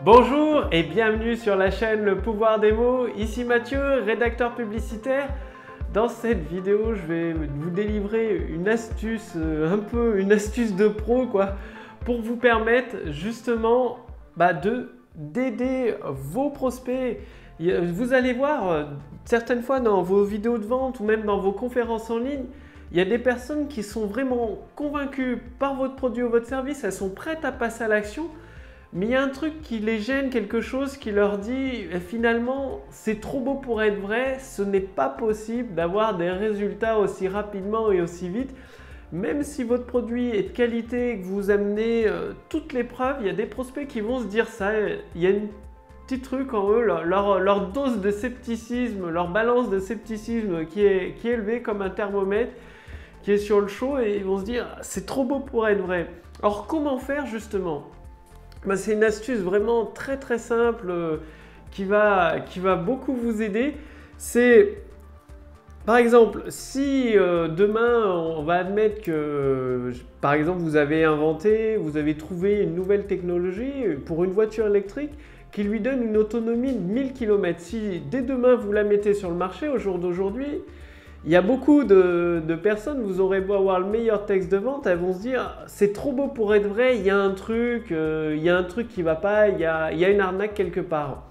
Bonjour et bienvenue sur la chaîne Le Pouvoir des mots. Ici Mathieu, rédacteur publicitaire. Dans cette vidéo, je vais vous délivrer une astuce, une astuce de pro pour vous permettre justement d'aider vos prospects. Vous allez voir, certaines fois dans vos vidéos de vente ou même dans vos conférences en ligne, il y a des personnes qui sont vraiment convaincues par votre produit ou votre service, elles sont prêtes à passer à l'action. Mais il y a un truc qui les gêne, quelque chose qui leur dit finalement c'est trop beau pour être vrai, ce n'est pas possible d'avoir des résultats aussi rapidement et aussi vite. Même si votre produit est de qualité et que vous amenez toutes les preuves, il y a des prospects qui vont se dire ça. Il y a un petit truc en eux, leur dose de scepticisme, leur balance de scepticisme qui est élevée comme un thermomètre qui est sur le chaud et ils vont se dire c'est trop beau pour être vrai. Alors comment faire justement ? C'est une astuce vraiment très simple qui va beaucoup vous aider. C'est par exemple si demain on va admettre que par exemple vous avez trouvé une nouvelle technologie pour une voiture électrique qui lui donne une autonomie de 1000 km. Si dès demain vous la mettez sur le marché au jour d'aujourd'hui, il y a beaucoup de personnes, vous aurez beau avoir le meilleur texte de vente, elles vont se dire c'est trop beau pour être vrai, il y a un truc qui ne va pas, il y a une arnaque quelque part.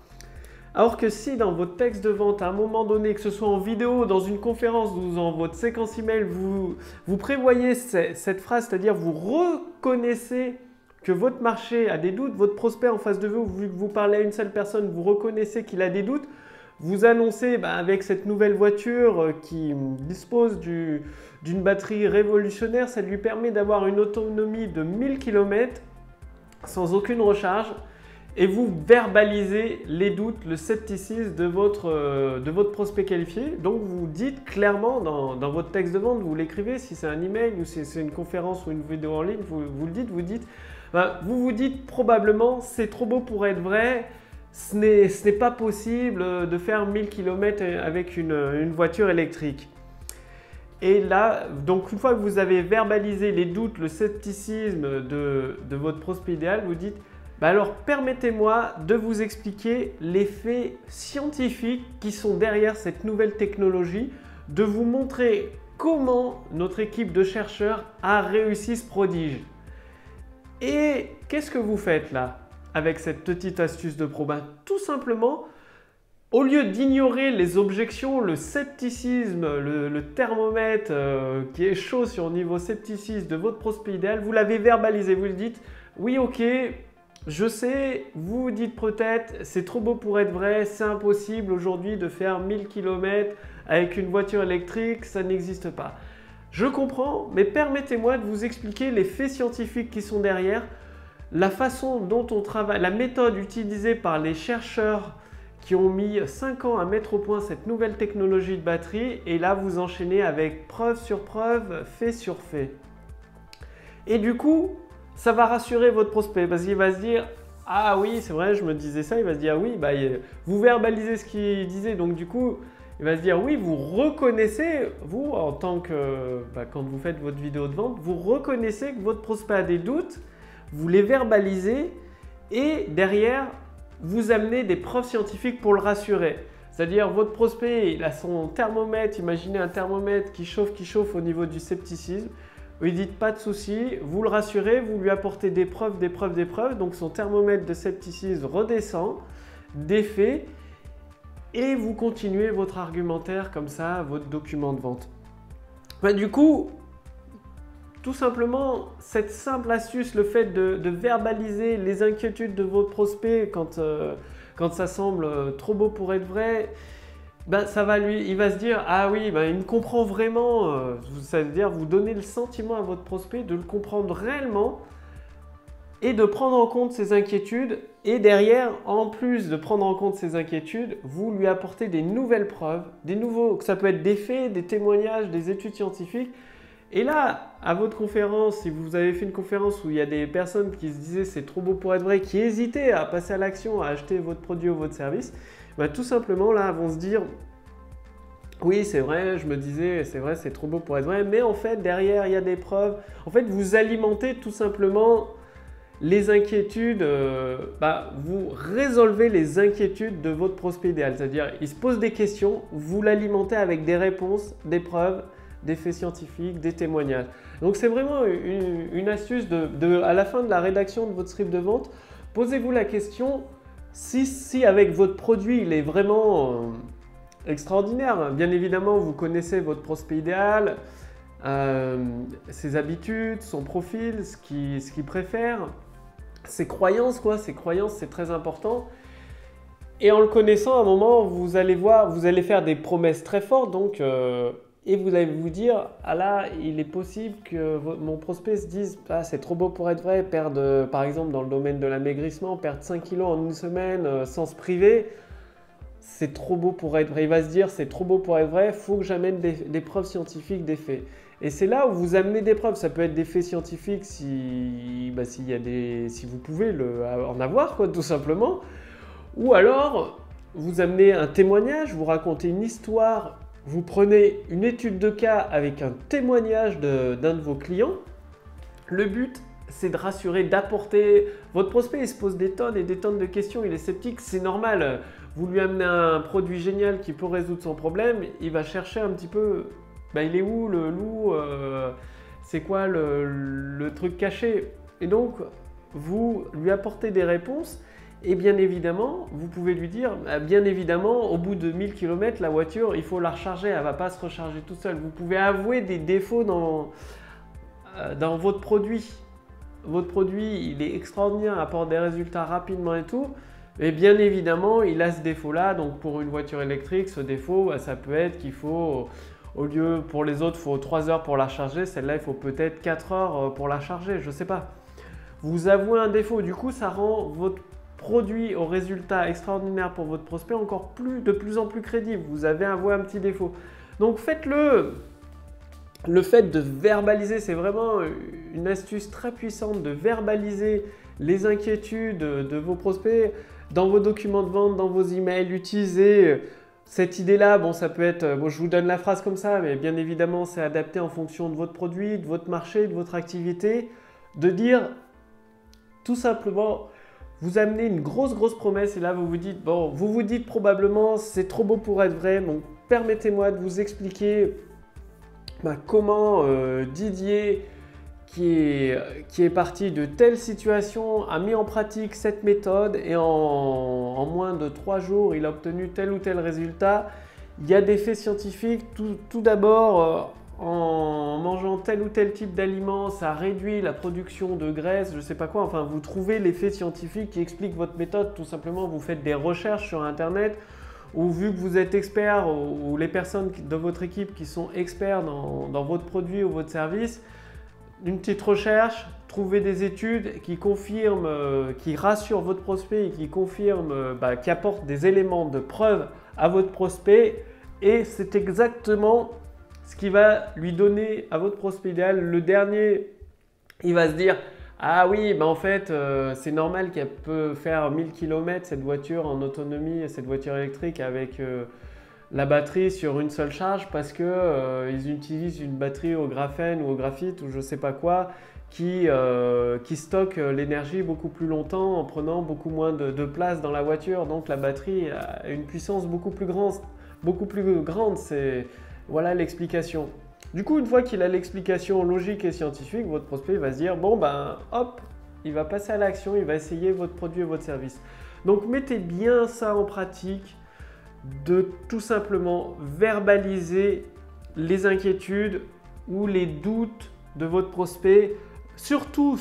Alors que si dans votre texte de vente, à un moment donné, que ce soit en vidéo, dans une conférence ou dans votre séquence email, vous prévoyez cette phrase, c'est-à-dire vous reconnaissez que votre marché a des doutes, votre prospect en face de vous, vu que vous parlez à une seule personne, vous reconnaissez qu'il a des doutes, vous annoncez avec cette nouvelle voiture qui dispose d'une batterie révolutionnaire, ça lui permet d'avoir une autonomie de 1000 km sans aucune recharge et vous verbalisez les doutes, le scepticisme de votre prospect qualifié. Donc vous dites clairement dans votre texte de vente, vous l'écrivez, si c'est un email ou si c'est une conférence ou une vidéo en ligne, vous vous dites probablement c'est trop beau pour être vrai. Ce n'est pas possible de faire 1000 km avec une voiture électrique. Et là, donc une fois que vous avez verbalisé les doutes, le scepticisme de votre prospect idéal, vous dites alors permettez-moi de vous expliquer les faits scientifiques qui sont derrière cette nouvelle technologie, de vous montrer comment notre équipe de chercheurs a réussi ce prodige. Et qu'est-ce que vous faites là ? Avec cette petite astuce de pro, tout simplement, au lieu d'ignorer les objections, le scepticisme, le thermomètre qui est chaud sur le niveau scepticisme de votre prospect idéal, vous l'avez verbalisé, vous lui dites oui ok, je sais, vous vous dites peut-être c'est trop beau pour être vrai, c'est impossible aujourd'hui de faire 1000 km avec une voiture électrique, ça n'existe pas. Je comprends, mais permettez-moi de vous expliquer les faits scientifiques qui sont derrière, la façon dont on travaille, la méthode utilisée par les chercheurs qui ont mis 5 ans à mettre au point cette nouvelle technologie de batterie et là vous enchaînez avec preuve sur preuve, fait sur fait. Et du coup, ça va rassurer votre prospect parce qu'il va se dire ah oui c'est vrai je me disais ça, il va se dire ah oui vous verbalisez ce qu'il disait donc du coup il va se dire oui vous reconnaissez, vous en tant que quand vous faites votre vidéo de vente, vous reconnaissez que votre prospect a des doutes, vous les verbalisez et derrière, vous amenez des preuves scientifiques pour le rassurer. C'est-à-dire, votre prospect, il a son thermomètre, imaginez un thermomètre qui chauffe au niveau du scepticisme. Vous lui dites pas de souci, vous le rassurez, vous lui apportez des preuves. Donc, son thermomètre de scepticisme redescend, des faits, et vous continuez votre argumentaire comme ça, votre document de vente. Du coup, tout simplement, cette simple astuce, le fait de verbaliser les inquiétudes de votre prospect quand ça semble trop beau pour être vrai, il va se dire ah oui, il me comprend vraiment. Ça veut dire vous donnez le sentiment à votre prospect de le comprendre réellement et de prendre en compte ses inquiétudes. Et derrière, en plus de prendre en compte ses inquiétudes, vous lui apportez des nouvelles preuves, ça peut être des faits, des témoignages, des études scientifiques. Et là, à votre conférence, si vous avez fait une conférence où il y a des personnes qui se disaient c'est trop beau pour être vrai, qui hésitaient à passer à l'action, à acheter votre produit ou votre service, tout simplement là, vont se dire oui, c'est vrai, je me disais, c'est vrai, c'est trop beau pour être vrai, mais en fait, derrière, il y a des preuves. En fait, vous alimentez tout simplement les inquiétudes, vous résolvez les inquiétudes de votre prospect idéal. C'est-à-dire, il se pose des questions, vous l'alimentez avec des réponses, des preuves, des faits scientifiques, des témoignages. Donc c'est vraiment une astuce à la fin de la rédaction de votre script de vente, posez-vous la question si avec votre produit il est vraiment extraordinaire. Bien évidemment, vous connaissez votre prospect idéal, ses habitudes, son profil, ce qu'il préfère, ses croyances, ses croyances, c'est très important. Et en le connaissant, à un moment, vous allez voir, vous allez faire des promesses très fortes, donc, et vous allez vous dire, ah là, il est possible que mon prospect se dise, ah, c'est trop beau pour être vrai, perdre, par exemple, dans le domaine de l'amaigrissement, perdre 5 kilos en une semaine sans se priver, c'est trop beau pour être vrai. Il va se dire, c'est trop beau pour être vrai, il faut que j'amène des preuves scientifiques, des faits. Et c'est là où vous amenez des preuves. Ça peut être des faits scientifiques si vous pouvez en avoir, tout simplement. Ou alors, vous amenez un témoignage, vous racontez une histoire, vous prenez une étude de cas avec un témoignage d'un de vos clients. Le but, c'est de rassurer, d'apporter. Votre prospect, il se pose des tonnes et des tonnes de questions, il est sceptique, c'est normal. Vous lui amenez un produit génial qui peut résoudre son problème, il va chercher un petit peu, il est où le loup, c'est quoi le truc caché? Et donc, vous lui apportez des réponses et bien évidemment, vous pouvez lui dire, bien évidemment, au bout de 1000 km, la voiture, il faut la recharger, elle ne va pas se recharger toute seule. Vous pouvez avouer des défauts dans votre produit. Votre produit, il est extraordinaire, apporte des résultats rapidement et tout. Et bien évidemment, il a ce défaut-là. Donc pour une voiture électrique, ce défaut, ça peut être qu'il faut, au lieu pour les autres, il faut 3 heures pour la charger. Celle-là, il faut peut-être 4 heures pour la charger. Je ne sais pas. Vous avouez un défaut. Du coup, ça rend votre produit au résultat extraordinaire pour votre prospect encore de plus en plus crédible. Vous avez avoué un petit défaut. Donc faites-le. Le fait de verbaliser, c'est vraiment une astuce très puissante de verbaliser les inquiétudes de vos prospects dans vos documents de vente, dans vos emails. Utilisez cette idée-là. Bon, ça peut être, je vous donne la phrase comme ça, mais bien évidemment, c'est adapté en fonction de votre produit, de votre marché, de votre activité. De dire tout simplement, vous amenez une grosse promesse et là, vous vous dites probablement, c'est trop beau pour être vrai. Donc, permettez-moi de vous expliquer comment Didier, qui est parti de telle situation, a mis en pratique cette méthode et en moins de 3 jours, il a obtenu tel ou tel résultat. Il y a des faits scientifiques. Tout d'abord, en mangeant tel ou tel type d'aliment, ça réduit la production de graisse, je ne sais pas quoi. Enfin, vous trouvez les faits scientifiques qui expliquent votre méthode. Tout simplement, vous faites des recherches sur Internet. Ou vu que vous êtes expert, ou les personnes de votre équipe qui sont experts dans votre produit ou votre service, une petite recherche, trouvez des études qui confirment, qui rassurent votre prospect et qui confirment, qui apportent des éléments de preuve à votre prospect. Et c'est exactement ce qui va lui donner à votre prospect idéal. Le dernier, il va se dire, ah oui, en fait, c'est normal qu'elle peut faire 1000 km cette voiture en autonomie, cette voiture électrique avec la batterie sur une seule charge parce qu'ils utilisent une batterie au graphène ou au graphite ou je ne sais pas quoi qui stocke l'énergie beaucoup plus longtemps en prenant beaucoup moins de place dans la voiture. Donc la batterie a une puissance beaucoup plus grande. Voilà l'explication. Du coup, une fois qu'il a l'explication logique et scientifique, votre prospect va se dire, hop, il va passer à l'action, il va essayer votre produit et votre service. Donc, mettez bien ça en pratique, de tout simplement verbaliser les inquiétudes ou les doutes de votre prospect. Surtout,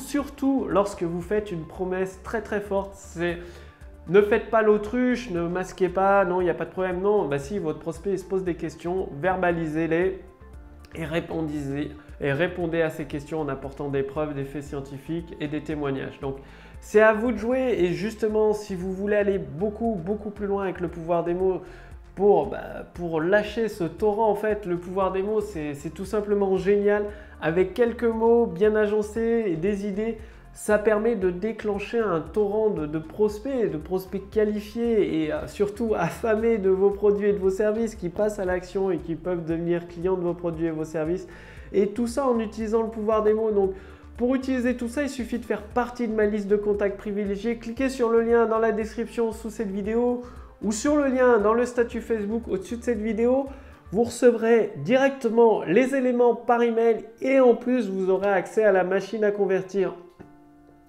lorsque vous faites une promesse très forte, c'est ne faites pas l'autruche, ne masquez pas, non, il n'y a pas de problème, non. Si votre prospect se pose des questions, verbalisez-les. Et répondez à ces questions en apportant des preuves, des faits scientifiques et des témoignages. Donc, c'est à vous de jouer et justement, si vous voulez aller beaucoup plus loin avec le pouvoir des mots pour lâcher ce torrent, en fait, le pouvoir des mots, c'est tout simplement génial. Avec quelques mots bien agencés et des idées, ça permet de déclencher un torrent de prospects qualifiés et surtout affamés de vos produits et de vos services qui passent à l'action et qui peuvent devenir clients de vos produits et vos services. Et tout ça en utilisant le pouvoir des mots. Donc, Pour utiliser tout ça, il suffit de faire partie de ma liste de contacts privilégiés. Cliquez sur le lien dans la description sous cette vidéo ou sur le lien dans le statut Facebook au-dessus de cette vidéo. Vous recevrez directement les éléments par email et en plus, vous aurez accès à la machine à convertir.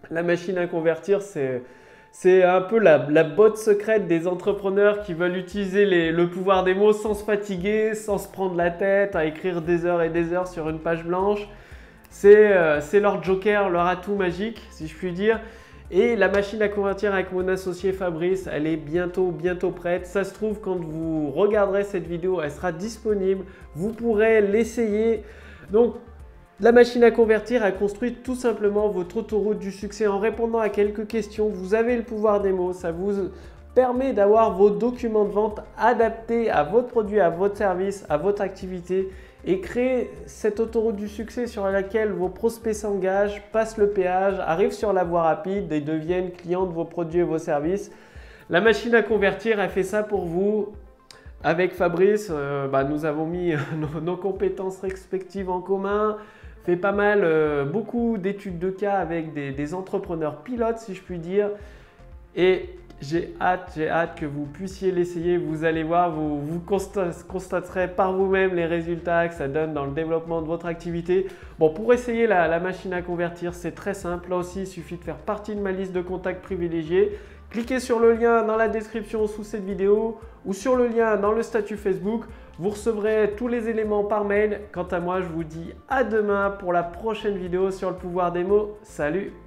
La machine à convertir, c'est un peu la botte secrète des entrepreneurs qui veulent utiliser le pouvoir des mots sans se fatiguer, sans se prendre la tête à écrire des heures et des heures sur une page blanche. C'est leur joker, leur atout magique, si je puis dire. Et la machine à convertir avec mon associé Fabrice, elle est bientôt prête. Ça se trouve, quand vous regarderez cette vidéo, elle sera disponible. Vous pourrez l'essayer. Donc, la machine à convertir, elle construit tout simplement votre autoroute du succès en répondant à quelques questions. Vous avez le pouvoir des mots. Ça vous permet d'avoir vos documents de vente adaptés à votre produit, à votre service, à votre activité et créer cette autoroute du succès sur laquelle vos prospects s'engagent, passent le péage, arrivent sur la voie rapide et deviennent clients de vos produits et vos services. La machine à convertir, elle fait ça pour vous. Avec Fabrice, nous avons mis nos compétences respectives en commun, fait beaucoup d'études de cas avec des entrepreneurs pilotes, si je puis dire. Et j'ai hâte que vous puissiez l'essayer. Vous allez voir, vous constaterez par vous-même les résultats que ça donne dans le développement de votre activité. Bon, pour essayer la machine à convertir, c'est très simple. Là aussi, il suffit de faire partie de ma liste de contacts privilégiés. Cliquez sur le lien dans la description sous cette vidéo ou sur le lien dans le statut Facebook. Vous recevrez tous les éléments par mail. Quant à moi, je vous dis à demain pour la prochaine vidéo sur le pouvoir des mots. Salut!